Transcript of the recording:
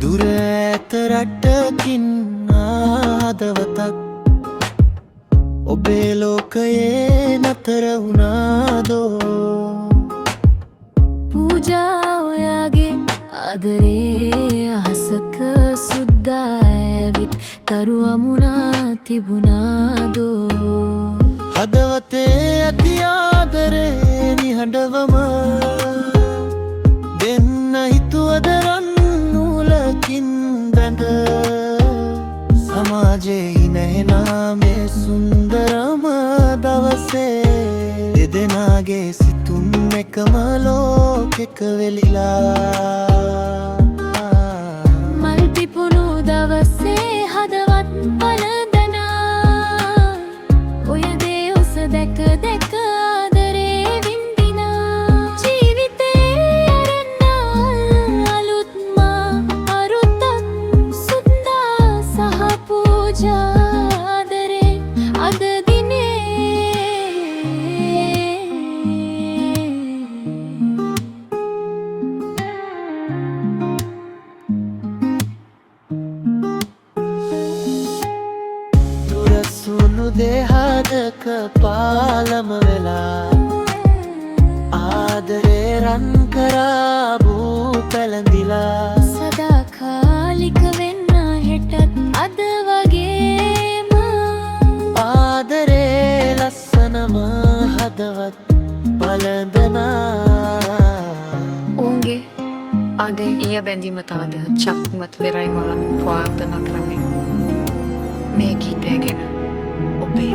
දුර ඇත රටකින් ආදවතක් ඔබේ ලෝකයේ නතර වුණාදෝ පූජා ඔයාගේ ආදරේ අහසක සුද්දා ඇවිත් තරු අමුණා තිබුණාදෝ හදවතේ ඇති ආදරේ නිහඬවම දෙන්න හිතුවද රන් නූලකින් බැඳ සමාජයේ නැහෙනා මේ සුන්දරම දවසේ දෙදෙනාගේ සිතුම් එකම ලෝකෙක වෙලිලා මල් පිපුණු දවසේ හදවත් පළඳනා ඔය දේ ඔස දැක දැක ආදරේ විඳිනා ජීවිතේ අරන්න අලුත්ම අරුතක් සුන්දා සහ පූජා ආදරේ අද දිනේ සුණු දෙහදක පාලම වෙලා ආදරේ රන් කරා බූ පැළඳිලා සදාකාලික වෙන්න හෙටත් අද වගේම ආදරේ ලස්සනම හදවත් පළඳනා උන්ගේ අද ඊය බැඳීම තවද චක්මත් වෙරයි වලන් ප්‍රාර්ථනා කරන්නේ මේ ගීතය ගැන ඔබේ